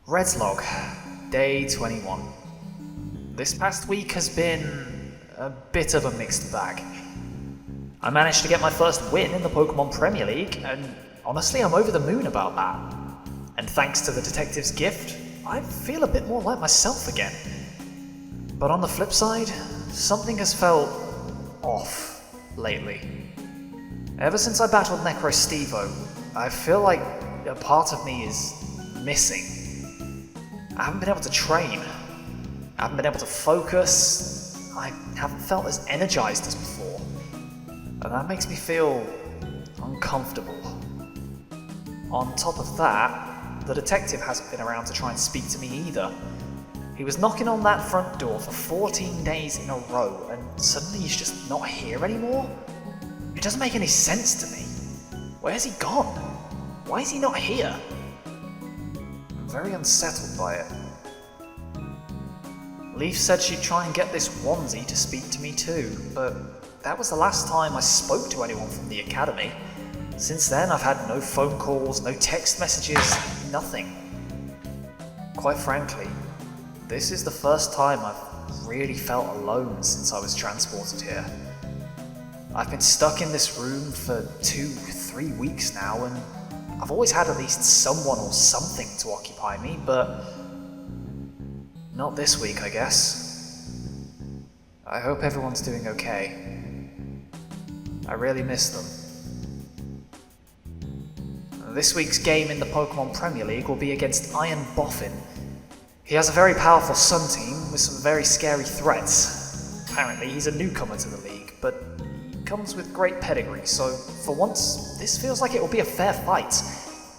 Redslog, day 21. This past week has been a bit of a mixed bag. I managed to get my first win in the Pokemon Premier League, and honestly I'm over the moon about that. And thanks to the detective's gift, I feel a bit more like myself again. But on the flip side, something has felt off lately. Ever since I battled Necrostevo, I feel like a part of me is missing. I haven't been able to train. I haven't been able to focus. I haven't felt as energized as before. And that makes me feel uncomfortable. On top of that, the detective hasn't been around to try and speak to me either. He was knocking on that front door for 14 days in a row, and suddenly he's just not here anymore? It doesn't make any sense to me. Where's he gone? Why is he not here? I'm very unsettled by it. Leaf said she'd try and get this onesie to speak to me too, but that was the last time I spoke to anyone from the academy. Since then, I've had no phone calls, no text messages, nothing. Quite frankly, this is the first time I've really felt alone since I was transported here. I've been stuck in this room for 2-3 weeks now, and I've always had at least someone or something to occupy me, but not this week, I guess. I hope everyone's doing okay. I really miss them. This week's game in the Pokemon Premier League will be against Iron Boffin. He has a very powerful Sun team with some very scary threats. Apparently he's a newcomer to the league, but he comes with great pedigree, so for once, this feels like it will be a fair fight.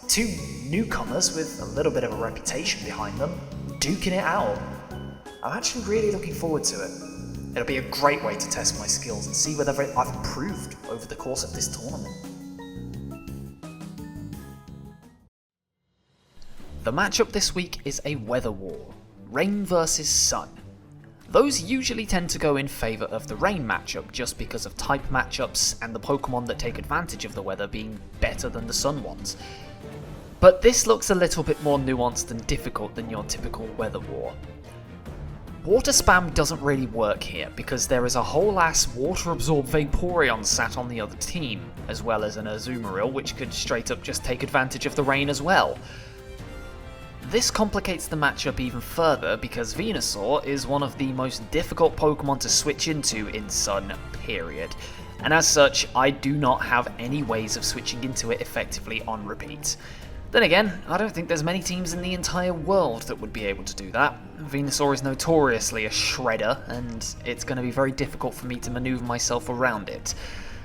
Two newcomers with a little bit of a reputation behind them, duking it out. I'm actually really looking forward to it. It'll be a great way to test my skills and see whether I've improved over the course of this tournament. The matchup this week is a weather war, rain versus sun. Those usually tend to go in favour of the rain matchup just because of type matchups and the Pokemon that take advantage of the weather being better than the sun ones. But this looks a little bit more nuanced and difficult than your typical weather war. Water spam doesn't really work here because there is a whole ass water absorbed Vaporeon sat on the other team, as well as an Azumarill which could straight up just take advantage of the rain as well. This complicates the matchup even further because Venusaur is one of the most difficult Pokemon to switch into in Sun, period. And as such, I do not have any ways of switching into it effectively on repeat. Then again, I don't think there's many teams in the entire world that would be able to do that. Venusaur is notoriously a shredder, and it's going to be very difficult for me to maneuver myself around it.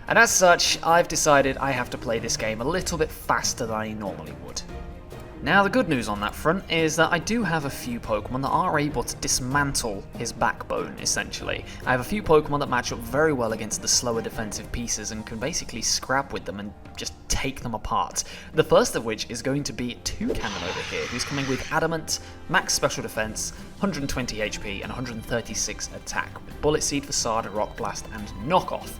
And as such, I've decided I have to play this game a little bit faster than I normally would. Now the good news on that front is that I do have a few Pokemon that are able to dismantle his backbone, essentially. I have a few Pokemon that match up very well against the slower defensive pieces and can basically scrap with them and just take them apart. The first of which is going to be Toucannon over here, who's coming with Adamant, Max Special Defense, 120 HP and 136 attack, with Bullet Seed, Facade, Rock Blast and Knockoff.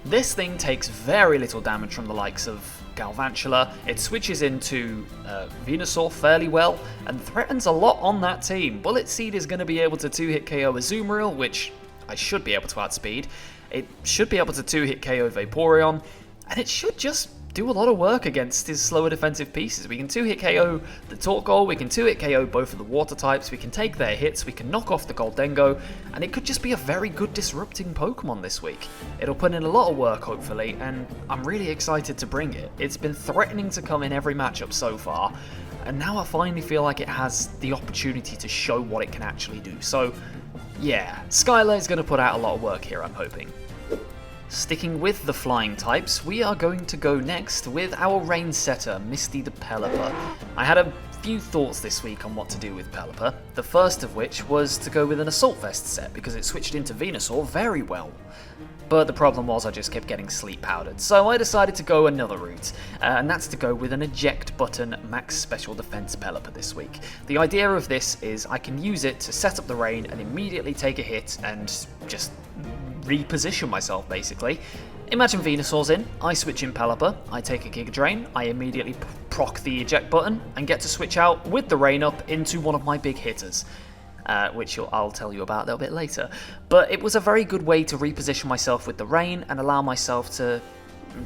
This thing takes very little damage from the likes of Galvantula. It switches into Venusaur fairly well and threatens a lot on that team. Bullet Seed is going to be able to 2-hit KO Azumarill, which I should be able to outspeed. It should be able to 2-hit KO Vaporeon, and it should just do a lot of work against his slower defensive pieces. We can 2-hit KO the Torkoal, we can 2-hit KO both of the water types, we can take their hits, we can knock off the Goldengo, and it could just be a very good disrupting Pokemon this week. It'll put in a lot of work hopefully, and I'm really excited to bring it. It's been threatening to come in every matchup so far, and now I finally feel like it has the opportunity to show what it can actually do. So yeah, Skylar is going to put out a lot of work here, I'm hoping. Sticking with the flying types, we are going to go next with our rain setter, Misty the Pelipper. I had a few thoughts this week on what to do with Pelipper, the first of which was to go with an Assault Vest set because it switched into Venusaur very well. But the problem was I just kept getting sleep powdered, so I decided to go another route, and that's to go with an eject button Max Special Defense Pelipper this week. The idea of this is I can use it to set up the rain and immediately take a hit and just reposition myself basically. Imagine Venusaur's in, I switch in Pelipper, I take a Giga Drain, I immediately proc the eject button and get to switch out with the rain up into one of my big hitters. Which I'll tell you about a little bit later. But it was a very good way to reposition myself with the rain and allow myself to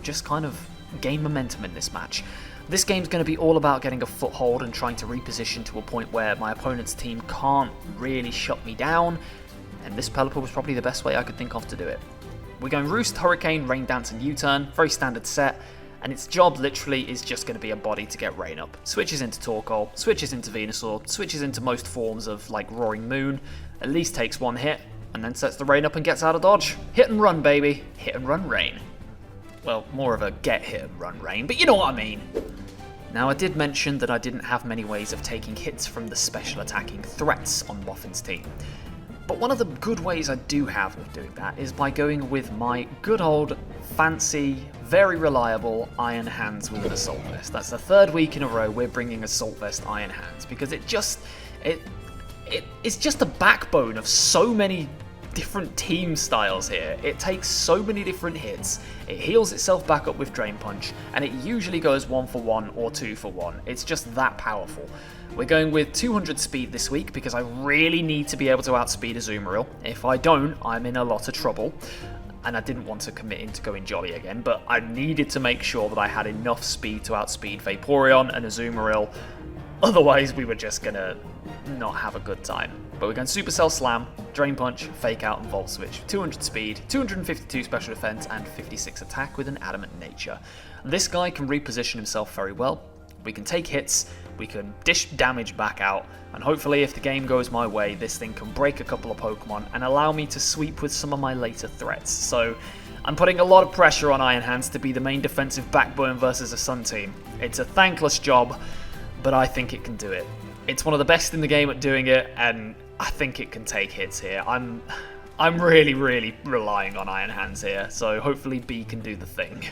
just kind of gain momentum in this match. This game's going to be all about getting a foothold and trying to reposition to a point where my opponent's team can't really shut me down, and this Pelipper was probably the best way I could think of to do it. We're going Roost, Hurricane, Rain Dance and U-Turn, very standard set, and its job literally is just going to be a body to get rain up. Switches into Torkoal, switches into Venusaur, switches into most forms of like Roaring Moon, at least takes one hit, and then sets the rain up and gets out of dodge. Hit and run, baby. Hit and run rain. Well, more of a get hit and run rain, but you know what I mean. Now, I did mention that I didn't have many ways of taking hits from the special attacking threats on Boffin's team. But one of the good ways I do have of doing that is by going with my good old, fancy, very reliable Iron Hands with an Assault Vest. That's the third week in a row we're bringing Assault Vest Iron Hands, because it's just the backbone of so many different team styles here. It takes so many different hits, it heals itself back up with Drain Punch, and it usually goes 1 for 1 or 2 for 1. It's just that powerful. We're going with 200 speed this week because I really need to be able to outspeed Azumarill. If I don't, I'm in a lot of trouble. And I didn't want to commit into going Jolly again, but I needed to make sure that I had enough speed to outspeed Vaporeon and Azumarill. Otherwise, we were just gonna not have a good time. But we're going Supercell Slam, Drain Punch, Fake Out, and Volt Switch. 200 speed, 252 special defense, and 56 attack with an Adamant Nature. This guy can reposition himself very well. We can take hits, we can dish damage back out, and hopefully if the game goes my way, this thing can break a couple of Pokemon and allow me to sweep with some of my later threats. So I'm putting a lot of pressure on Iron Hands to be the main defensive backbone versus a Sun team. It's a thankless job, but I think it can do it. It's one of the best in the game at doing it, and I think it can take hits here. I'm really relying on Iron Hands here, so hopefully B can do the thing.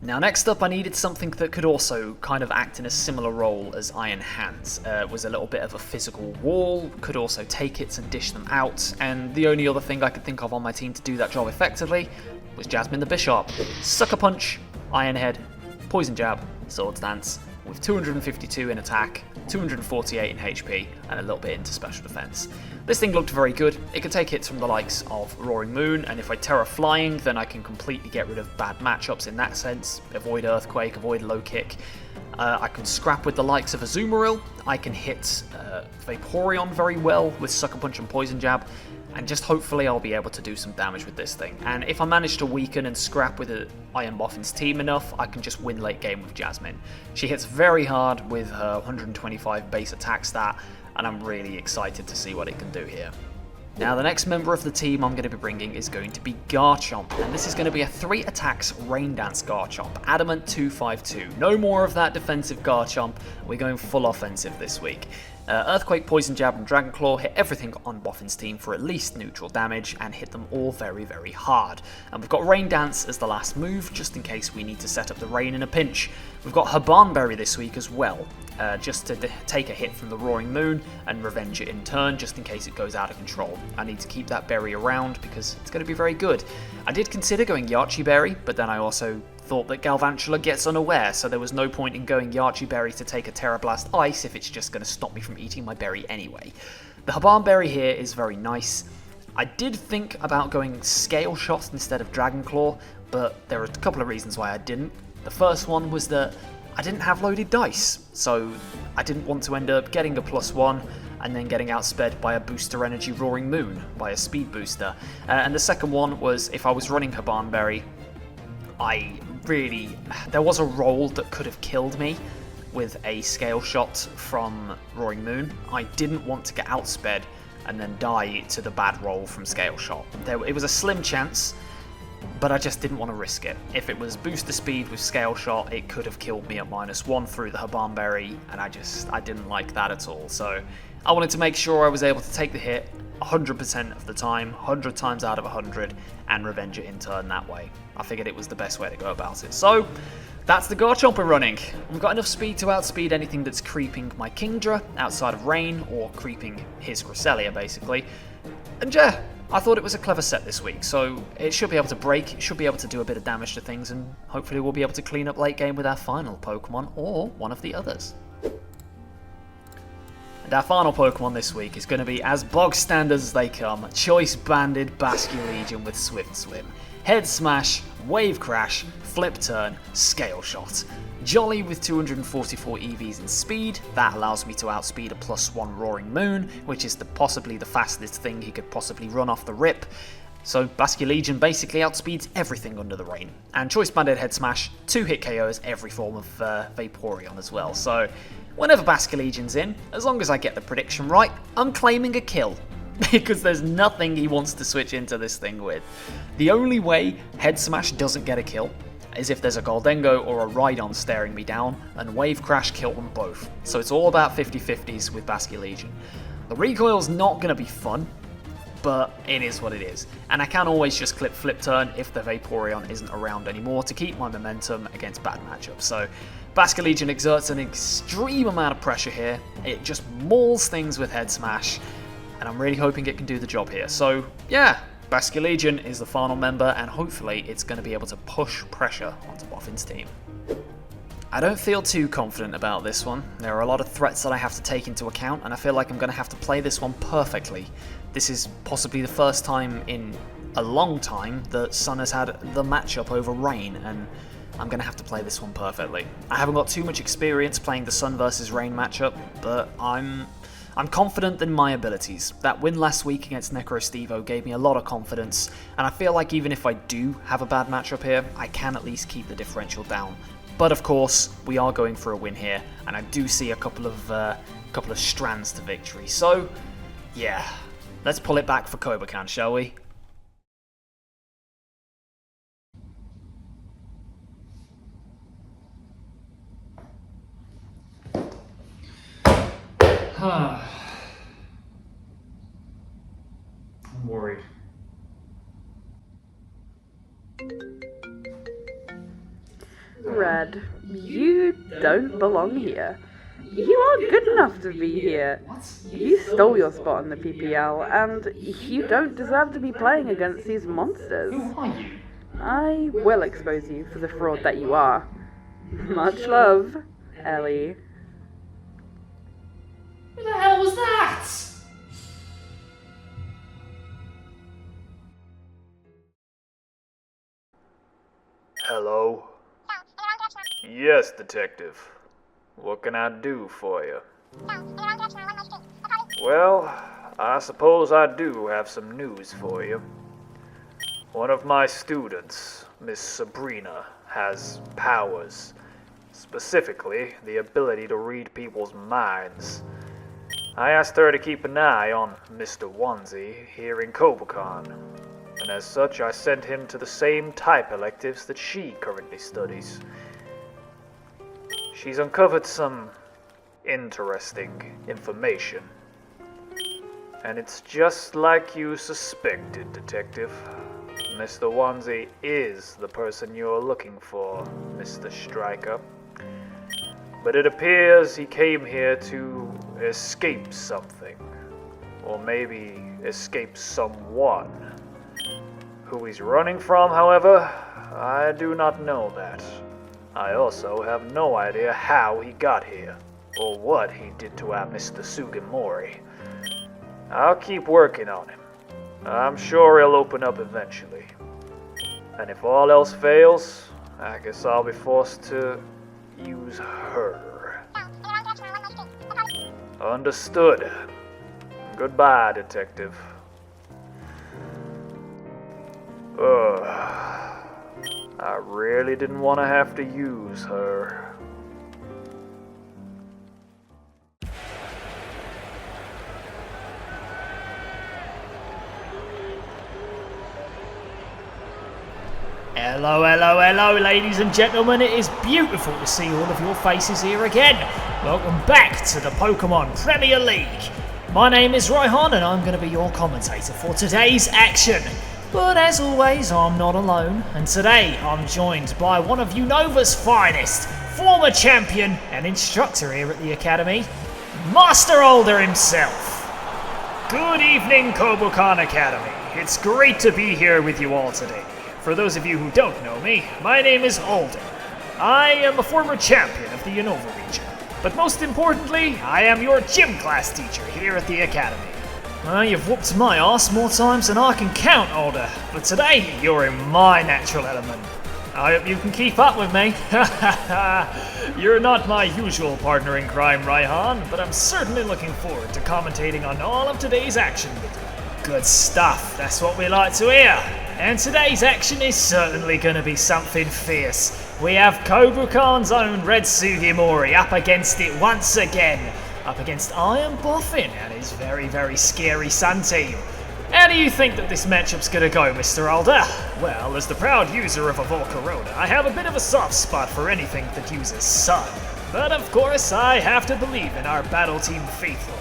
Now next up, I needed something that could also kind of act in a similar role as Iron Hands. Was a little bit of a physical wall, could also take hits and dish them out, and the only other thing I could think of on my team to do that job effectively was Jasmine the Bisharp. Sucker Punch, Iron Head, Poison Jab, Swords Dance, with 252 in attack, 248 in HP, and a little bit into special defense. This thing looked very good. It could take hits from the likes of Roaring Moon, and if I Terra Flying, then I can completely get rid of bad matchups in that sense. Avoid Earthquake, avoid Low Kick. I can scrap with the likes of Azumarill. I can hit Vaporeon very well with Sucker Punch and Poison Jab, and just hopefully I'll be able to do some damage with this thing. And if I manage to weaken and scrap with Iron Boffin's team enough, I can just win late game with Jasmine. She hits very hard with her 125 base attack stat, and I'm really excited to see what it can do here. Now, the next member of the team I'm going to be bringing is going to be Garchomp, and this is going to be a 3 attacks Rain Dance Garchomp, Adamant 252. No more of that defensive Garchomp, we're going full offensive this week. Earthquake, Poison Jab, and Dragon Claw hit everything on Boffin's team for at least neutral damage, and hit them all very hard. And we've got Rain Dance as the last move, just in case we need to set up the rain in a pinch. We've got Habanberry this week as well, just to take a hit from the Roaring Moon and revenge it in turn, just in case it goes out of control. I need to keep that berry around because it's going to be very good. I did consider going Yachi Berry, but then I also thought that Galvantula gets unaware, so there was no point in going Yachi Berry to take a Terra Blast Ice if it's just going to stop me from eating my berry anyway. The Habanberry here is very nice. I did think about going Scale Shot instead of Dragon Claw, but there are a couple of reasons why I didn't. The first one was that I didn't have loaded dice, so I didn't want to end up getting a +1 and then getting outsped by a Booster Energy Roaring Moon, by a speed booster. And the second one was if I was running Habanberry, there was a roll that could have killed me with a Scale Shot from Roaring Moon. I didn't want to get outsped and then die to the bad roll from Scale Shot. It was a slim chance, but I just didn't want to risk it. If it was booster speed with Scale Shot, it could have killed me at -1 through the Habanberry, and I didn't like that at all. So I wanted to make sure I was able to take the hit 100% of the time, 100 times out of 100, and revenge it in turn that way. I figured it was the best way to go about it. So that's the Garchomp we're running. We've got enough speed to outspeed anything that's creeping my Kingdra outside of Rain, or creeping his Cresselia basically. And yeah, I thought it was a clever set this week, so it should be able to break, it should be able to do a bit of damage to things, and hopefully we'll be able to clean up late game with our final Pokemon, or one of the others. And our final Pokemon this week is going to be as bog standard as they come, Choice Banded Basculegion with Swift Swim. Head Smash, Wave Crash, Flip Turn, Scale Shot. Jolly with 244 EVs in speed, that allows me to outspeed a +1 Roaring Moon, which is possibly the fastest thing he could possibly run off the rip. So Basculegion basically outspeeds everything under the rain. And Choice Banded Head Smash, 2-hit KOs every form of Vaporeon as well. So whenever Basculegion's in, as long as I get the prediction right, I'm claiming a kill. Because there's nothing he wants to switch into this thing with. The only way Head Smash doesn't get a kill is if there's a Goldengo or a Rhydon staring me down, and Wave Crash kill them both. So it's all about 50-50s with Basculegion. The recoil's not going to be fun, but it is what it is. And I can always just clip Flip Turn if the Vaporeon isn't around anymore to keep my momentum against bad matchups. So Basculegion exerts an extreme amount of pressure here. It just mauls things with Head Smash, and I'm really hoping it can do the job here. So yeah, Basculegion is the final member, and hopefully it's going to be able to push pressure onto Boffin's team. I don't feel too confident about this one. There are a lot of threats that I have to take into account, and I feel like I'm going to have to play this one perfectly. This is possibly the first time in a long time that Sun has had the matchup over Rain, and I'm going to have to play this one perfectly. I haven't got too much experience playing the Sun versus Rain matchup, but I'm confident in my abilities. That win last week against NecroStevo gave me a lot of confidence, and I feel like even if I do have a bad matchup here, I can at least keep the differential down. But of course, we are going for a win here, and I do see a couple of strands to victory. So, yeah, let's pull it back for Kobakan, shall we? I'm worried. Red, you don't belong here. You aren't good enough to be here. You stole your spot in the PPL, and you don't deserve to be playing against these monsters. Who are you? I will expose you for the fraud that you are. Much love, Ellie. Who the hell was that? Hello? Yes, detective. What can I do for you? Well, I suppose I do have some news for you. One of my students, Miss Sabrina, has powers. Specifically, the ability to read people's minds. I asked her to keep an eye on Mr. Onesie here in Kobakan, and as such I sent him to the same type electives that she currently studies. She's uncovered some interesting information, and it's just like you suspected, Detective. Mr. Onesie is the person you're looking for, Mr. Striker. But it appears he came here to escape something. Or maybe escape someone. Who he's running from, however, I do not know that. I also have no idea how he got here, or what he did to our Mr. Sugimori. I'll keep working on him. I'm sure he'll open up eventually. And if all else fails, I guess I'll be forced to use her. Understood. Goodbye, Detective. I really didn't want to have to use her. Hello, hello, hello, ladies and gentlemen. It is beautiful to see all of your faces here again. Welcome back to the Pokemon Premier League. My name is Raihan, and I'm going to be your commentator for today's action. But as always, I'm not alone, and today I'm joined by one of Unova's finest, former champion and instructor here at the Academy, Master Older himself. Good evening, Kobukan Academy. it's great to be here with you all today. For those of you who don't know me, my name is Alden. I am a former champion of the Unova region, but most importantly, I am your gym class teacher here at the Academy. Well, you've whooped my ass more times than I can count, Alder, but today you're in my natural element. I hope you can keep up with me. You're not my usual partner in crime, Raihan, but I'm certainly looking forward to commentating on all of today's action with you. Good stuff, that's what we like to hear. And today's action is certainly going to be something fierce. We have Kobukon's own Red Sugimori up against it once again. Up against Iron Boffin and his very, very scary Sun team. How do you think that this matchup's gonna go, Mr. Alder? Well, as the proud user of a Volcarona, I have a bit of a soft spot for anything that uses Sun. But of course, I have to believe in our battle team faithful.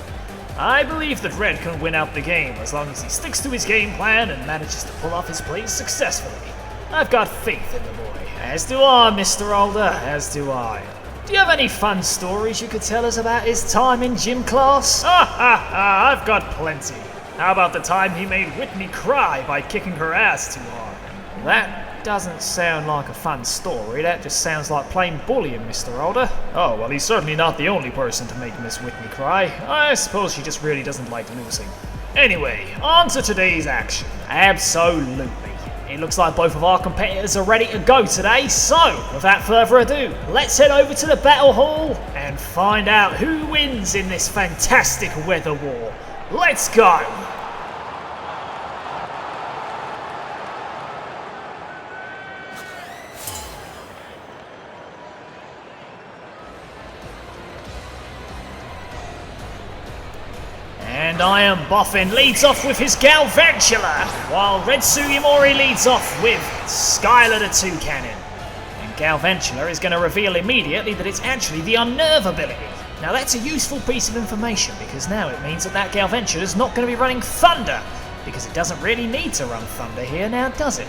I believe that Red can win out the game as long as he sticks to his game plan and manages to pull off his plays successfully. I've got faith in the boy. As do I, Mr. Alder, as do I. Do you have any fun stories you could tell us about his time in gym class? I've got plenty. How about the time he made Whitney cry by kicking her ass too hard? That doesn't sound like a fun story. That just sounds like plain bullying, Mr. Alder. Oh, well, he's certainly not the only person to make Miss Whitney cry. I suppose she just really doesn't like losing. Anyway, on to today's action. Absolutely. It looks like both of our competitors are ready to go today, so without further ado, let's head over to the battle hall and find out who wins in this fantastic weather war. Let's go! And Iron Boffin leads off with his Galvantula, while Red Sugimori leads off with Skylar the Toucanon. And Galvantula is going to reveal immediately that it's actually the Unnerve ability. Now that's a useful piece of information because now it means that Galvantula is not going to be running Thunder, because it doesn't really need to run Thunder here now, does it?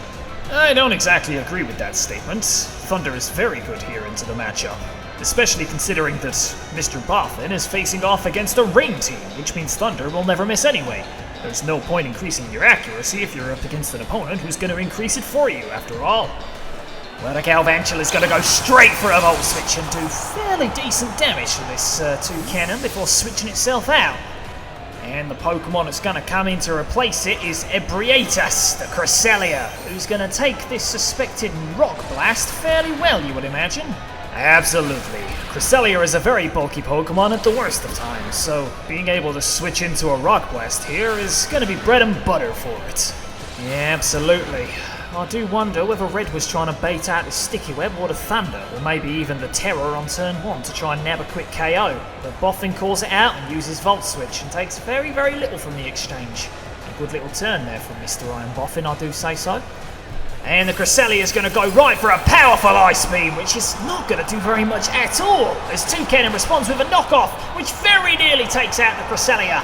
I don't exactly agree with that statement. Thunder is very good here into the matchup. Especially considering that Mr. Boffin is facing off against a rain team, which means Thunder will never miss anyway. There's no point increasing your accuracy if you're up against an opponent who's going to increase it for you, after all. Well, the Galvantula is going to go straight for a Volt Switch and do fairly decent damage to this Toucanon before switching itself out. And the Pokemon that's going to come in to replace it is Ebrietas, the Cresselia, who's going to take this suspected Rock Blast fairly well, you would imagine. Absolutely. Cresselia is a very bulky Pokemon at the worst of times, so being able to switch into a Rock Blast here is going to be bread and butter for it. Yeah, absolutely. I do wonder whether Red was trying to bait out the Sticky Web or the Thunder, or maybe even the Terror on turn 1 to try and nab a quick KO. But Boffin calls it out and uses Volt Switch and takes very, very little from the exchange. A good little turn there from Mr. Iron Boffin, I do say so. And the Cresselia is going to go right for a powerful Ice Beam, which is not going to do very much at all, as Toucanon responds with a knockoff, which very nearly takes out the Cresselia.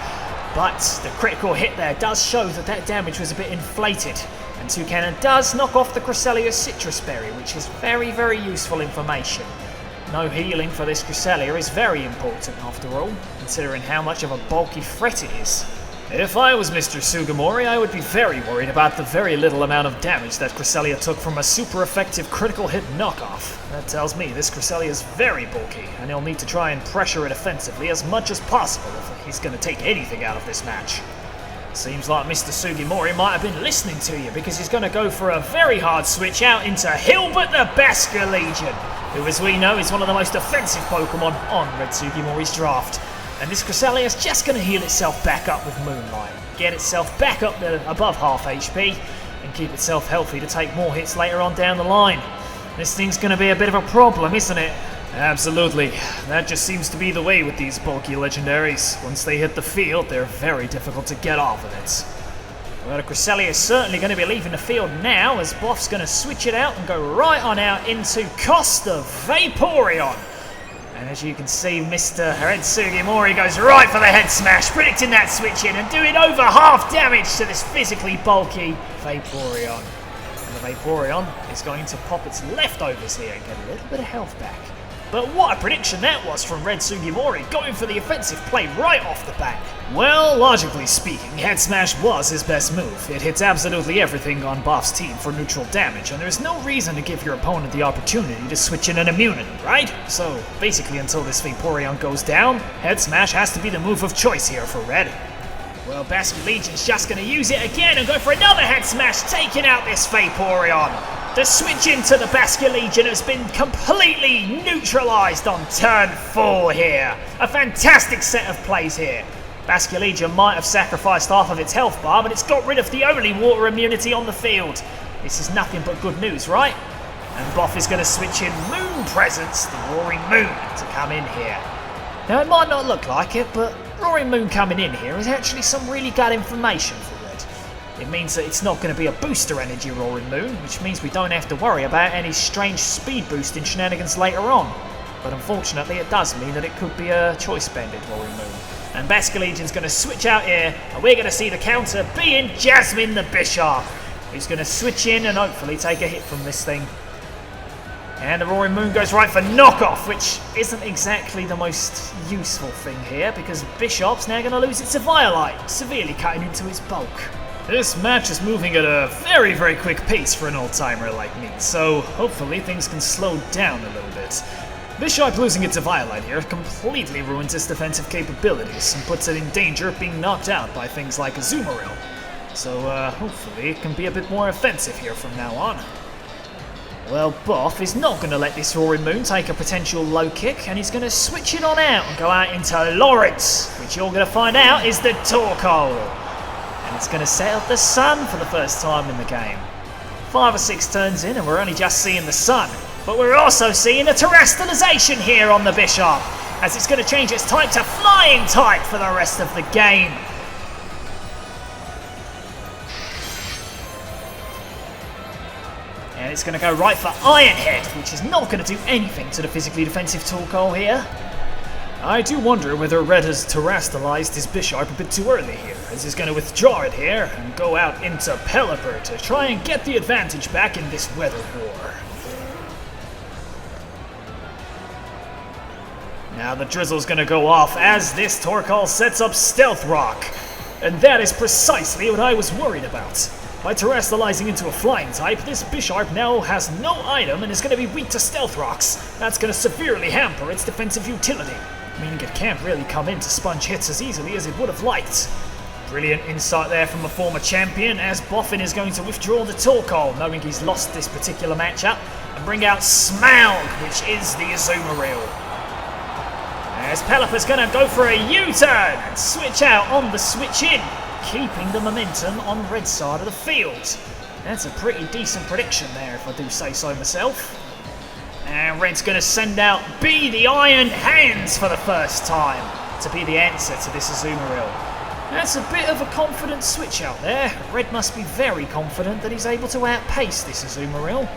But the critical hit there does show that that damage was a bit inflated, and Toucanon does knock off the Cresselia's Citrus Berry, which is very, very useful information. No healing for this Cresselia is very important after all, considering how much of a bulky threat it is. If I was Mr. Sugimori, I would be very worried about the very little amount of damage that Cresselia took from a super effective critical hit knockoff. That tells me this Cresselia is very bulky, and he'll need to try and pressure it offensively as much as possible if he's going to take anything out of this match. Seems like Mr. Sugimori might have been listening to you, because he's going to go for a very hard switch out into Hilbert the Basker Legion, who, as we know, is one of the most offensive Pokemon on Red Sugimori's draft. And this Cresselia is just going to heal itself back up with Moonlight, get itself back up to above half HP, and keep itself healthy to take more hits later on down the line. This thing's going to be a bit of a problem, isn't it? Absolutely. That just seems to be the way with these bulky legendaries. Once they hit the field, they're very difficult to get off of it. Well, the Cresselia is certainly going to be leaving the field now, as Boff's going to switch it out and go right on out into Costa Vaporeon. And as you can see, Mr. Red Sugimori goes right for the head smash, predicting that switch in and doing over half damage to this physically bulky Vaporeon. And the Vaporeon is going to pop its leftovers here and get a little bit of health back. But what a prediction that was from Red Sugimori, going for the offensive play right off the bat. Well, logically speaking, Head Smash was his best move. It hits absolutely everything on Boff's team for neutral damage, and there's no reason to give your opponent the opportunity to switch in an immunity, right? So, basically until this Vaporeon goes down, Head Smash has to be the move of choice here for Red. Well, Basculegion's just going to use it again and go for another Head Smash, taking out this Vaporeon. The switch into the Basculegion has been completely neutralized on turn 4 here. A fantastic set of plays here. Basculegion might have sacrificed half of its health bar, but it's got rid of the only water immunity on the field. This is nothing but good news, right? And Boff is going to switch in Moon Presence, the Roaring Moon, to come in here. Now, it might not look like it, but Roaring Moon coming in here is actually some really good information for Red. It means that it's not going to be a booster energy Roaring Moon, which means we don't have to worry about any strange speed boosting shenanigans later on. But unfortunately, it does mean that it could be a choice-banded Roaring Moon. And Basculegion's going to switch out here, and we're going to see the counter being Jasmine the Bishop, who's going to switch in and hopefully take a hit from this thing. And the Roaring Moon goes right for knockoff, which isn't exactly the most useful thing here, because Bishop's now going to lose its Eviolite, severely cutting into its bulk. This match is moving at a very, very quick pace for an old-timer like me, so hopefully things can slow down a little bit. Bishop losing its Eviolite here completely ruins its defensive capabilities and puts it in danger of being knocked out by things like Azumarill. So hopefully it can be a bit more offensive here from now on. Well, Boff is not going to let this Roaring Moon take a potential low kick, and he's going to switch it on out and go out into Lawrence, which you're going to find out is the Torkoal. And it's going to set up the Sun for the first time in the game. 5 or 6 turns in and we're only just seeing the Sun. But we're also seeing a terrestrialization here on the Bishop, as it's going to change its type to Flying type for the rest of the game. And it's going to go right for Iron Head, which is not going to do anything to the physically defensive Torkoal here. I do wonder whether Red has terrestrialized his Bishop a bit too early here, as he's going to withdraw it here and go out into Pelipper to try and get the advantage back in this weather war. Now the Drizzle's going to go off as this Torkoal sets up Stealth Rock, and that is precisely what I was worried about. By terrestrializing into a Flying type, this Bishop now has no item and is going to be weak to Stealth Rocks. That's going to severely hamper its defensive utility, meaning it can't really come in to sponge hits as easily as it would have liked. Brilliant insight there from a former champion, as Boffin is going to withdraw the Torkoal, knowing he's lost this particular matchup, and bring out Smaug, which is the Azumarill. As Pelipper's going to go for a U-turn and switch out on the switch in, keeping the momentum on the red side of the field. That's a pretty decent prediction there, if I do say so myself. And Red's going to send out B, the Iron Hands, for the first time to be the answer to this Azumarill. That's a bit of a confident switch out there. Red must be very confident that he's able to outpace this Azumarill.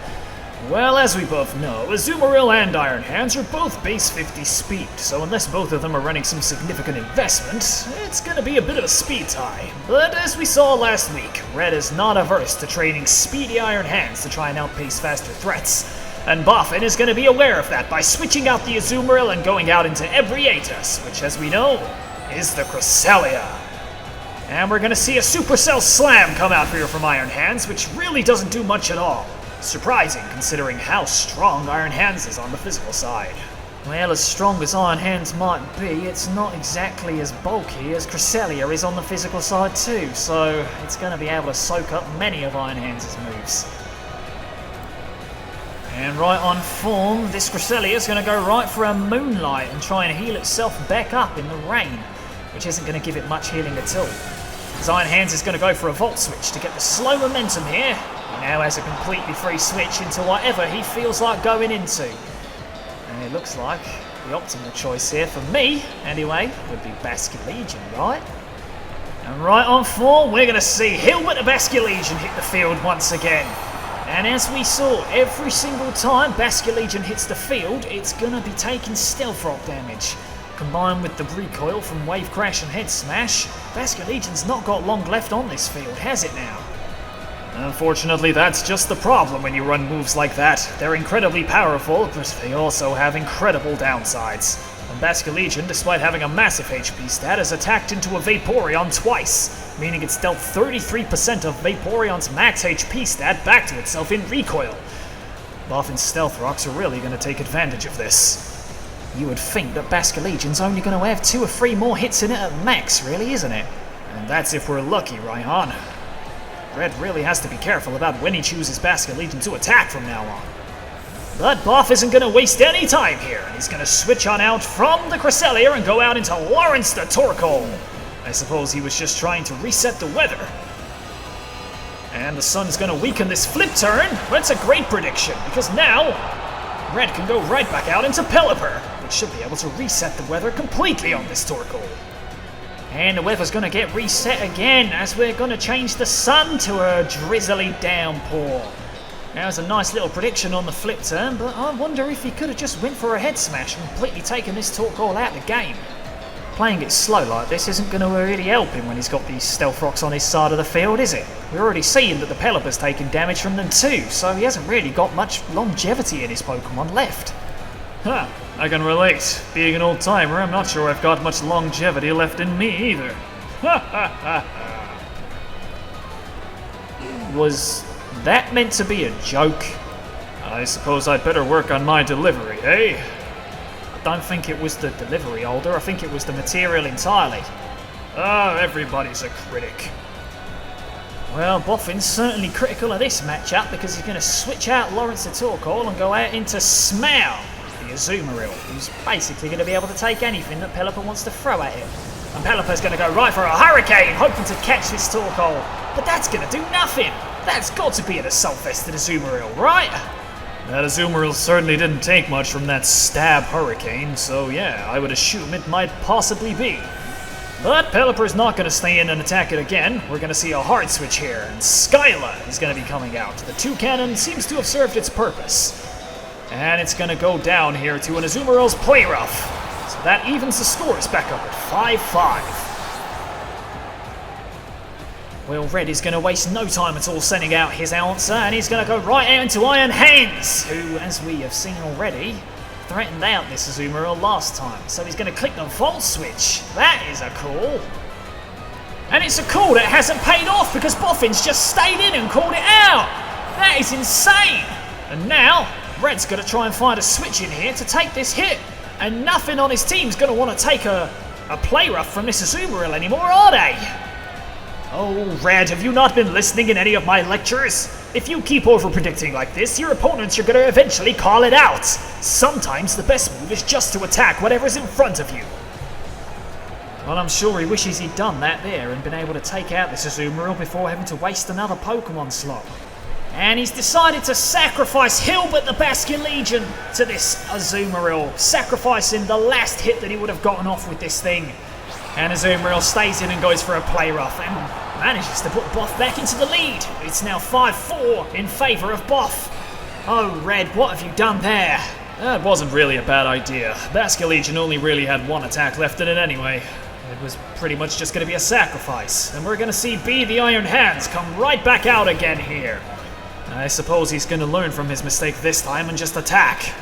Well, as we both know, Azumarill and Iron Hands are both base 50 speed, so unless both of them are running some significant investment, it's going to be a bit of a speed tie. But as we saw last week, Red is not averse to training speedy Iron Hands to try and outpace faster threats. And Boffin is going to be aware of that by switching out the Azumarill and going out into Ebrietas, which, as we know, is the Cresselia. And we're going to see a Supercell Slam come out here from Iron Hands, which really doesn't do much at all. Surprising, considering how strong Iron Hands is on the physical side. Well, as strong as Iron Hands might be, it's not exactly as bulky as Cresselia is on the physical side too, so it's going to be able to soak up many of Iron Hands' moves. And right on form, this Cresselia is going to go right for a Moonlight and try and heal itself back up in the rain, which isn't going to give it much healing at all. As Iron Hands is going to go for a Volt Switch to get the slow momentum here. He now has a completely free switch into whatever he feels like going into. And it looks like the optimal choice here, for me anyway, would be Basculegion, right? And right on form, we're going to see Hilbert the Basculegion hit the field once again. And as we saw, every single time Basculegion hits the field, it's going to be taking Stealth Rock damage. Combined with the recoil from Wave Crash and Head Smash, Basculegion's not got long left on this field, has it now? Unfortunately, that's just the problem when you run moves like that. They're incredibly powerful, but they also have incredible downsides. And Basculegion, despite having a massive HP stat, has attacked into a Vaporeon twice, meaning it's dealt 33% of Vaporeon's max HP stat back to itself in recoil. Boffin's Stealth Rocks are really going to take advantage of this. You would think that Basculegion's only going to have 2 or 3 more hits in it at max, really, isn't it? And that's if we're lucky, Raihan. Red really has to be careful about when he chooses Basculegion to attack from now on. But Boff isn't going to waste any time here. He's going to switch on out from the Cresselia and go out into Lawrence the Torkoal. I suppose he was just trying to reset the weather. And the sun's going to weaken this flip turn. That's a great prediction, because now Red can go right back out into Pelipper, which should be able to reset the weather completely on this Torkoal. And the weather's going to get reset again, as we're going to change the sun to a drizzly downpour. That was a nice little prediction on the flip turn, but I wonder if he could have just went for a head smash and completely taken this Torkoal out of the game. Playing it slow like this isn't going to really help him when he's got these Stealth Rocks on his side of the field, is it? We're already seeing that the Pelipper's taking damage from them too, so he hasn't really got much longevity in his Pokemon left. Huh, I can relate. Being an old-timer, I'm not sure I've got much longevity left in me either. Ha ha ha ha. Was that meant to be a joke? I suppose I'd better work on my delivery, eh? I don't think it was the delivery, Older. I think it was the material entirely. Ah, everybody's a critic. Well, Boffin's certainly critical of this matchup because he's going to switch out Lawrence the Torkoal and go out into Smaug, the Azumarill, who's basically going to be able to take anything that Pelipper wants to throw at him. And Pelipper's going to go right for a Hurricane, hoping to catch this Torkoal. But that's going to do nothing. That's got to be an assault-vested Azumarill, right? That Azumarill certainly didn't take much from that stab Hurricane, so yeah, I would assume it might possibly be. But Pelipper's not going to stay in and attack it again. We're going to see a hard switch here, and Skyla is going to be coming out. The 2-cannon seems to have served its purpose. And it's going to go down here to an Azumarill's Play Rough. So that evens the scores back up at 5-5. Well, Red is going to waste no time at all sending out his answer, and he's going to go right out into Iron Hands, who, as we have seen already, threatened out this Azumarill last time. So he's going to click the Volt Switch. That is a call. And it's a call that hasn't paid off because Boffin's just stayed in and called it out. That is insane. And now, Red's going to try and find a switch in here to take this hit. And nothing on his team's going to want to take a Play Rough from this Azumarill anymore, are they? Oh, Red, have you not been listening in any of my lectures? If you keep over-predicting like this, your opponents are going to eventually call it out. Sometimes the best move is just to attack whatever's in front of you. Well, I'm sure he wishes he'd done that there and been able to take out this Azumarill before having to waste another Pokemon slot. And he's decided to sacrifice Hilbert the Basculegion to this Azumarill, sacrificing the last hit that he would have gotten off with this thing. And Azumarill stays in and goes for a Play Rough and manages to put Boff back into the lead. It's now 5-4 in favour of Boff. Oh, Red, what have you done there? That wasn't really a bad idea. Basculegion only really had one attack left in it anyway. It was pretty much just going to be a sacrifice. And we're going to see B the Iron Hands come right back out again here. I suppose he's going to learn from his mistake this time and just attack.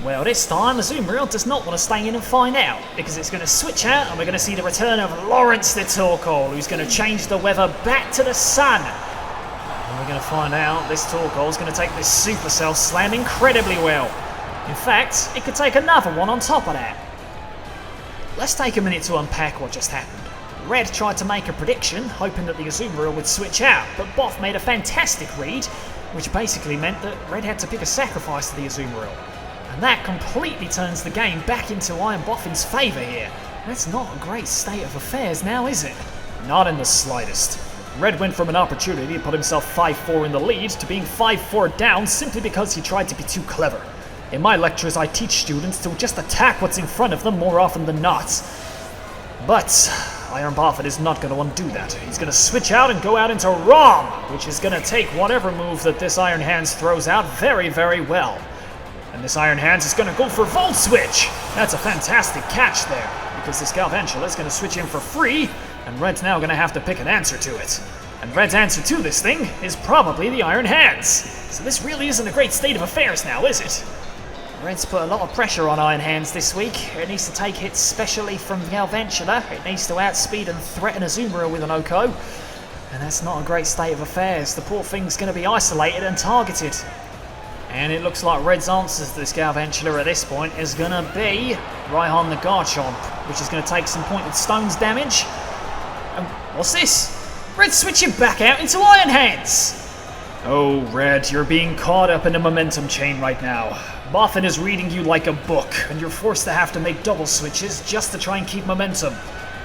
Well, this time, Azumarill does not want to stay in and find out, because it's going to switch out and we're going to see the return of Lawrence the Torkoal, who's going to change the weather back to the sun. And we're going to find out this Torkoal is going to take this Supercell Slam incredibly well. In fact, it could take another one on top of that. Let's take a minute to unpack what just happened. Red tried to make a prediction, hoping that the Azumarill would switch out, but Boff made a fantastic read, which basically meant that Red had to pick a sacrifice to the Azumarill. And that completely turns the game back into Iron Boffin's favour here. That's not a great state of affairs now, is it? Not in the slightest. Red went from an opportunity to put himself 5-4 in the lead to being 5-4 down simply because he tried to be too clever. In my lectures, I teach students to just attack what's in front of them more often than not. But Iron Boffin is not going to undo that. He's going to switch out and go out into Rom, which is going to take whatever move that this Iron Hands throws out very, very well. And this Iron Hands is going to go for Volt Switch. That's a fantastic catch there, because this Galvantula is going to switch in for free, and Red's now going to have to pick an answer to it. And Red's answer to this thing is probably the Iron Hands. So this really isn't a great state of affairs now, is it? Red's put a lot of pressure on Iron Hands this week. It needs to take hits, especially from Galvantula. It needs to outspeed and threaten Azumarill with an Oko. And that's not a great state of affairs. The poor thing's going to be isolated and targeted. And it looks like Red's answers to this Galvantula at this point is going to be Raihan the Garchomp, which is going to take some pointed stones damage. And what's this? Red's switching back out into Iron Hands. Oh, Red, you're being caught up in a momentum chain right now. Boffin is reading you like a book, and you're forced to have to make double switches just to try and keep momentum.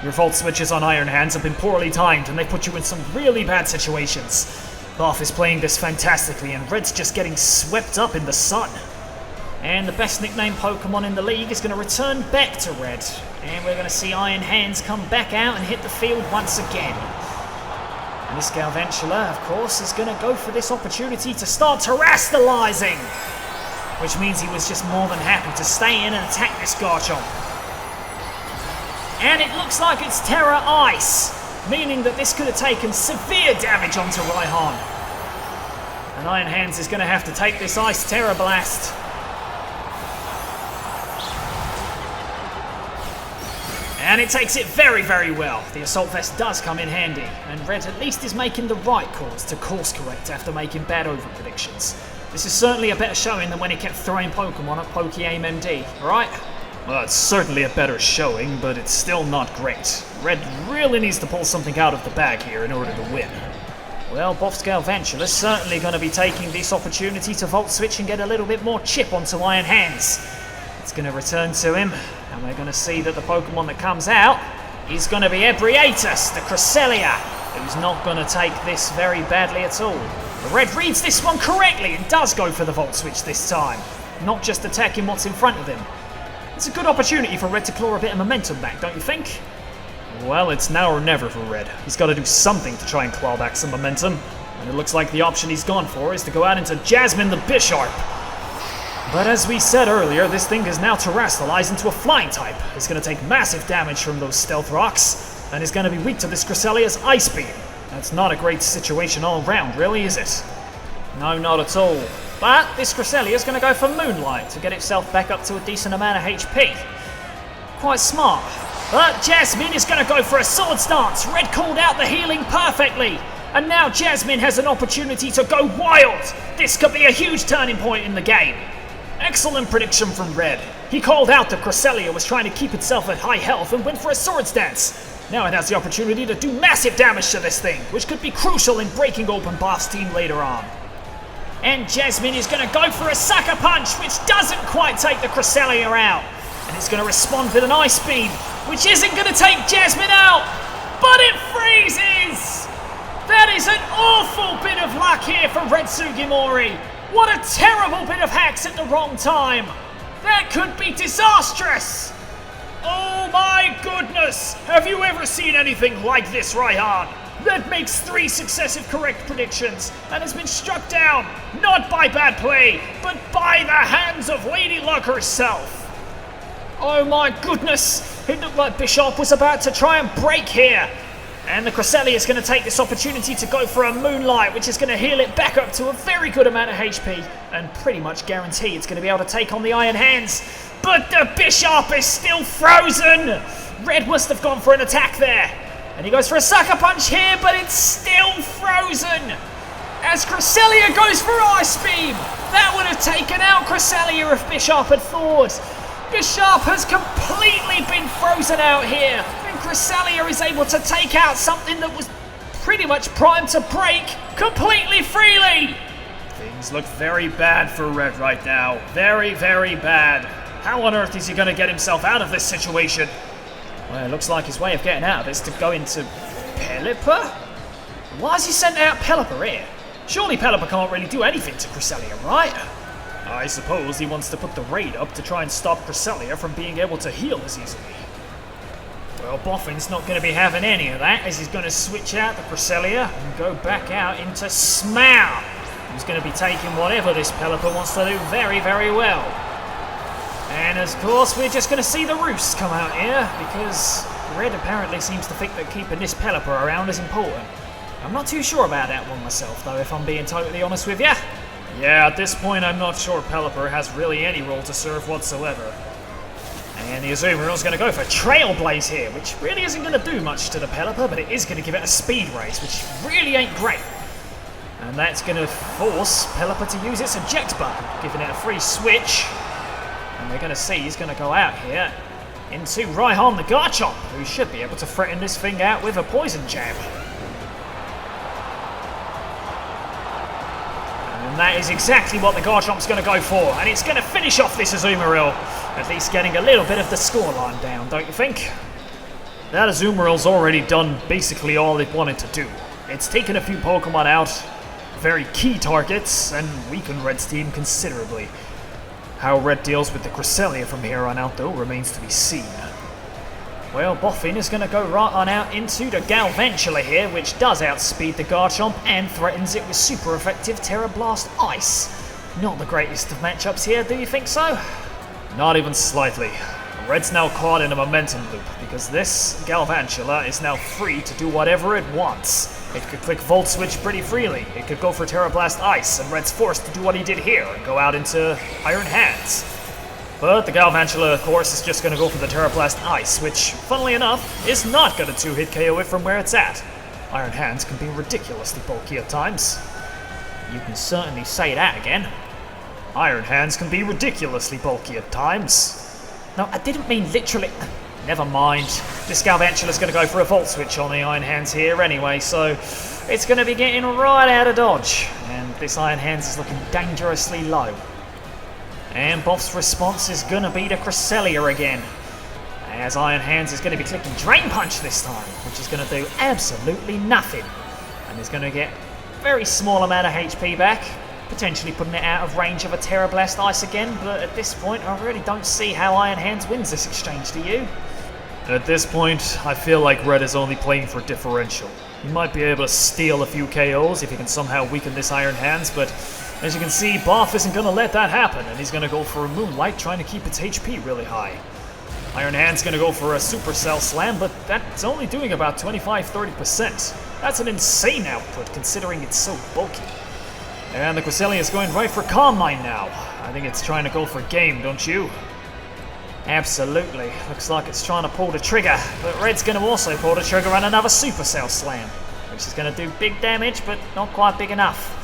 Your Volt switches on Iron Hands have been poorly timed, and they put you in some really bad situations. Boff is playing this fantastically, and Red's just getting swept up in the sun. And the best nicknamed Pokemon in the league is going to return back to Red. And we're going to see Iron Hands come back out and hit the field once again. And this Galvantula, of course, is going to go for this opportunity to start terastallizing. Which means he was just more than happy to stay in and attack this Garchomp. And it looks like it's Terra Ice, meaning that this could have taken severe damage onto Raihan. And Iron Hands is going to have to take this Ice Terra Blast. And it takes it very, very well. The Assault Vest does come in handy, and Red at least is making the right calls to course correct after making bad over predictions. This is certainly a better showing than when he kept throwing Pokemon at PokeAim MD, right? Well, it's certainly a better showing, but it's still not great. Red really needs to pull something out of the bag here in order to win. Well, Boff's Galvantula is certainly going to be taking this opportunity to Volt Switch and get a little bit more chip onto Iron Hands. It's going to return to him, and we're going to see that the Pokemon that comes out is going to be Ebriatus, the Cresselia, who's not going to take this very badly at all. But Red reads this one correctly and does go for the Volt Switch this time, not just attacking what's in front of him. It's a good opportunity for Red to claw a bit of momentum back, don't you think? Well, it's now or never for Red. He's got to do something to try and claw back some momentum, and it looks like the option he's gone for is to go out into Jasmine the Bisharp. But as we said earlier, this thing is now terastallized into a flying type. It's going to take massive damage from those Stealth Rocks, and is going to be weak to this Cresselia's Ice Beam. That's not a great situation all around, really, is it? No, not at all. But this Cresselia is going to go for Moonlight to get itself back up to a decent amount of HP. Quite smart. But Jasmine is going to go for a Swords Dance. Red called out the healing perfectly. And now Jasmine has an opportunity to go wild. This could be a huge turning point in the game. Excellent prediction from Red. He called out that Cresselia was trying to keep itself at high health and went for a Swords Dance. Now it has the opportunity to do massive damage to this thing, which could be crucial in breaking open Boff's team later on. And Jasmine is going to go for a Sucker Punch, which doesn't quite take the Cresselia out. And it's going to respond with an Ice Beam, which isn't going to take Jasmine out, but it freezes! That is an awful bit of luck here for Red Sugimori. What a terrible bit of hacks at the wrong time. That could be disastrous. Oh my goodness! Have you ever seen anything like this, Raihan? That makes 3 successive correct predictions and has been struck down, not by bad play, but by the hands of Lady Luck herself. Oh my goodness! It looked like Bisharp was about to try and break here. And the Cresselia is going to take this opportunity to go for a Moonlight, which is going to heal it back up to a very good amount of HP, and pretty much guarantee it's going to be able to take on the Iron Hands. But the Bisharp is still frozen! Red must have gone for an attack there. And he goes for a Sucker Punch here, but it's still frozen! As Cresselia goes for Ice Beam! That would have taken out Cresselia if Bisharp had thawed. Bisharp has completely been frozen out here, and Cresselia is able to take out something that was pretty much primed to break completely freely! Things look very bad for Red right now. Very, very bad. How on earth is he going to get himself out of this situation? Well, it looks like his way of getting out of this is to go into Pelipper? Why has he sent out Pelipper here? Surely Pelipper can't really do anything to Cresselia, right? I suppose he wants to put the raid up to try and stop Cresselia from being able to heal as easily. Well, Boffin's not going to be having any of that, as he's going to switch out the Cresselia and go back out into Smough, who's going to be taking whatever this Pelipper wants to do very, very well. And of course, we're just going to see the Roost come out here, because Red apparently seems to think that keeping this Pelipper around is important. I'm not too sure about that one myself, though, if I'm being totally honest with you. Yeah, at this point, I'm not sure Pelipper has really any role to serve whatsoever. And the Azumarill's going to go for Trailblaze here, which really isn't going to do much to the Pelipper, but it is going to give it a speed race, which really ain't great. And that's going to force Pelipper to use its eject button, giving it a free switch. And we're going to see he's going to go out here into Raihan the Garchomp, who should be able to threaten this thing out with a poison jab. And that is exactly what the Garchomp's going to go for, and it's going to finish off this Azumarill, at least getting a little bit of the scoreline down, don't you think? That Azumarill's already done basically all it wanted to do. It's taken a few Pokemon out, very key targets, and weakened Red's team considerably. How Red deals with the Cresselia from here on out, though, remains to be seen. Well, Boffin is going to go right on out into the Galvantula here, which does outspeed the Garchomp and threatens it with super effective Terra Blast Ice. Not the greatest of matchups here, do you think so? Not even slightly. Red's now caught in a momentum loop, because this Galvantula is now free to do whatever it wants. It could click Volt Switch pretty freely, it could go for Terra Blast Ice, and Red's forced to do what he did here and go out into Iron Hands. But the Galvantula, of course, is just going to go for the Terra Blast Ice, which, funnily enough, is not going to 2-hit KO it from where it's at. Iron Hands can be ridiculously bulky at times. You can certainly say that again. Iron Hands can be ridiculously bulky at times. No, I didn't mean literally. Never mind. This Galvantula's going to go for a Volt Switch on the Iron Hands here anyway, so it's going to be getting right out of dodge. And this Iron Hands is looking dangerously low. And Boff's response is going to be the Cresselia again, as Iron Hands is going to be clicking Drain Punch this time, which is going to do absolutely nothing. And is going to get a very small amount of HP back, potentially putting it out of range of a Terra Blast Ice again, but at this point I really don't see how Iron Hands wins this exchange, do you? At this point, I feel like Red is only playing for differential. He might be able to steal a few KOs if he can somehow weaken this Iron Hands, but as you can see, Boff isn't going to let that happen, and he's going to go for a Moonlight, trying to keep its HP really high. Iron Hand's going to go for a Supercell Slam, but that's only doing about 25-30%. That's an insane output, considering it's so bulky. And the Cresselia is going right for Calm Mind now. I think it's trying to go for game, don't you? Absolutely. Looks like it's trying to pull the trigger, but Red's going to also pull the trigger on another Supercell Slam, which is going to do big damage, but not quite big enough.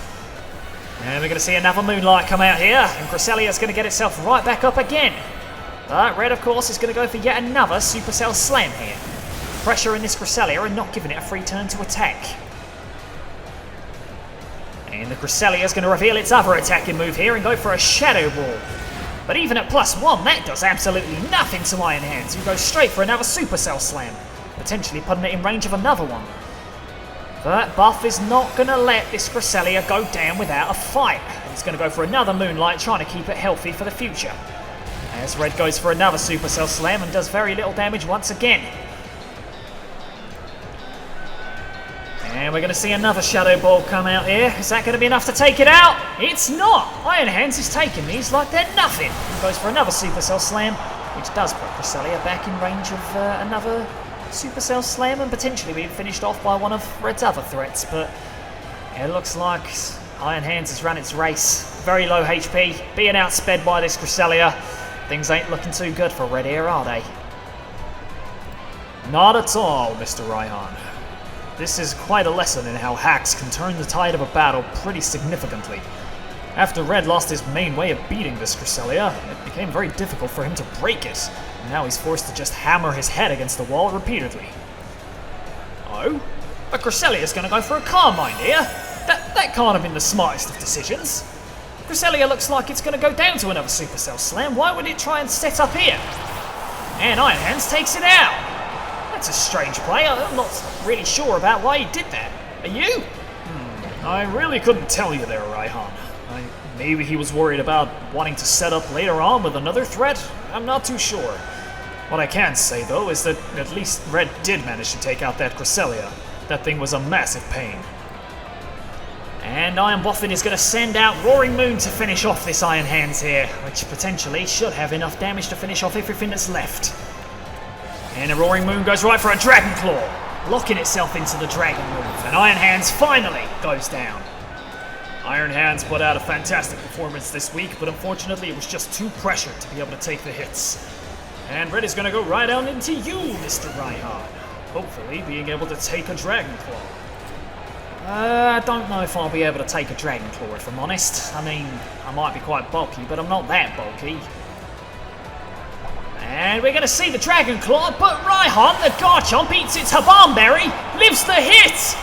And we're going to see another Moonlight come out here, and Cresselia is going to get itself right back up again. But Red, of course, is going to go for yet another Supercell Slam here. Pressure in this Cresselia and not giving it a free turn to attack. And the Cresselia is going to reveal its other attacking move here and go for a Shadow Ball. But even at +1, that does absolutely nothing to Iron Hands, who goes straight for another Supercell Slam, potentially putting it in range of another one. But Buff is not going to let this Cresselia go down without a fight. He's going to go for another Moonlight, trying to keep it healthy for the future. As Red goes for another Supercell Slam and does very little damage once again. And we're going to see another Shadow Ball come out here. Is that going to be enough to take it out? It's not! Iron Hands is taking these like they're nothing. He goes for another Supercell Slam, which does put Cresselia back in range of another Supercell Slam and potentially being finished off by one of Red's other threats. But it looks like Iron Hands has run its race. Very low HP, being outsped by this Cresselia. Things ain't looking too good for Red here, are they? Not at all, Mr. Raihan. This is quite a lesson in how hacks can turn the tide of a battle pretty significantly. After Red lost his main way of beating this Cresselia, it became very difficult for him to break it, and now he's forced to just hammer his head against the wall repeatedly. Oh? But Cresselia is going to go for a Calm Mind here? That can't have been the smartest of decisions. Cresselia looks like it's going to go down to another Supercell Slam. Why would it try and set up here? And Iron Hands takes it out. That's a strange play. I'm not really sure about why he did that. Are you? I really couldn't tell you there, Raihan. Maybe he was worried about wanting to set up later on with another threat? I'm not too sure. What I can say, though, is that at least Red did manage to take out that Cresselia. That thing was a massive pain. And Iron Boffin is going to send out Roaring Moon to finish off this Iron Hands here, which potentially should have enough damage to finish off everything that's left. And the Roaring Moon goes right for a Dragon Claw. locking itself into the dragon move, and Iron Hands finally goes down. Iron Hands put out a fantastic performance this week, but unfortunately it was just too pressured to be able to take the hits. And Red is going to go right on into you, Mr. Raihan. Hopefully being able to take a Dragon Claw. I don't know if I'll be able to take a Dragon Claw, if I'm honest. I mean, I might be quite bulky, but I'm not that bulky. And we're going to see the Dragon Claw, but Raihan, the Garchomp, eats its Habanberry, lives the hit!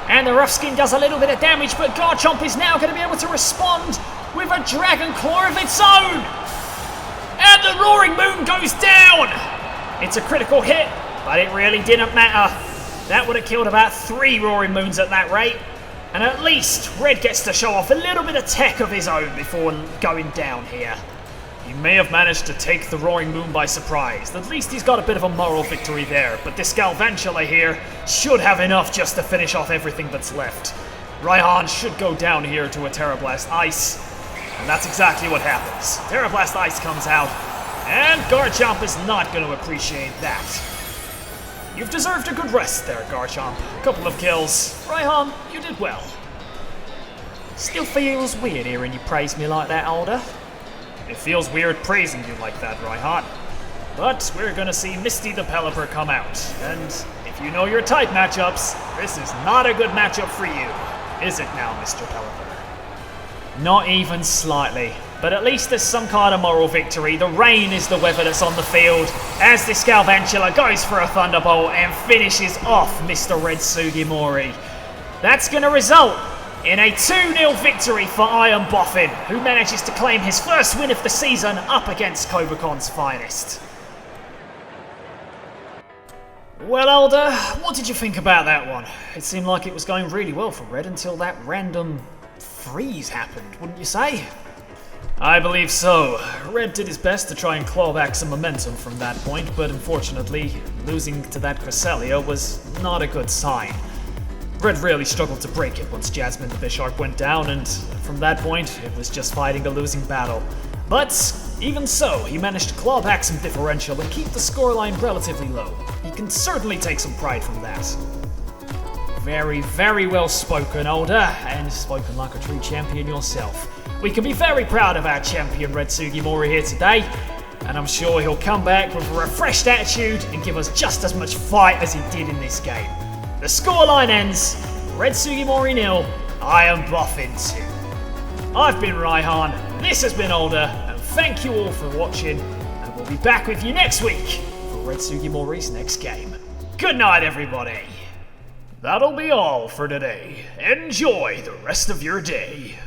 And the Rough Skin does a little bit of damage, but Garchomp is now going to be able to respond with a Dragon Claw of its own! And the Roaring Moon goes down! It's a critical hit, but it really didn't matter. That would have killed about 3 Roaring Moons at that rate. And at least Red gets to show off a little bit of tech of his own before going down here. He may have managed to take the Roaring Moon by surprise. At least he's got a bit of a moral victory there. But this Galvantula here should have enough just to finish off everything that's left. Raihan should go down here to a Terra Blast Ice. And that's exactly what happens. Terra Blast Ice comes out. And Garchomp is not going to appreciate that. You've deserved a good rest there, Garchomp. A couple of kills. Raihan, you did well. Still feels weird hearing you praise me like that, Alder. It feels weird praising you like that, Raihan. But we're gonna see Misty the Pelipper come out. And if you know your type matchups, this is not a good matchup for you. Is it now, Mr. Pelipper? Not even slightly. But at least there's some kind of moral victory. The rain is the weather that's on the field as this Galvantula goes for a Thunderbolt and finishes off Mr. Red Sugimori. That's going to result in a 2-0 victory for Iron Boffin, who manages to claim his first win of the season up against Kobacon's finest. Well, Alder, what did you think about that one? It seemed like it was going really well for Red until that random freeze happened, wouldn't you say? I believe so. Red did his best to try and claw back some momentum from that point, but unfortunately, losing to that Cresselia was not a good sign. Red really struggled to break it once Jasmine the Bisharp went down, and from that point, it was just fighting a losing battle. But even so, he managed to claw back some differential and keep the scoreline relatively low. He can certainly take some pride from that. Very, very well spoken, Alder, and spoken like a true champion yourself. We can be very proud of our champion Red Sugimori here today, and I'm sure he'll come back with a refreshed attitude and give us just as much fight as he did in this game. The scoreline ends, Red Sugimori 0, Iron Boffin 2. I've been Raihan, this has been Alder, and thank you all for watching, and we'll be back with you next week for Red Sugimori's next game. Good night, everybody. That'll be all for today. Enjoy the rest of your day.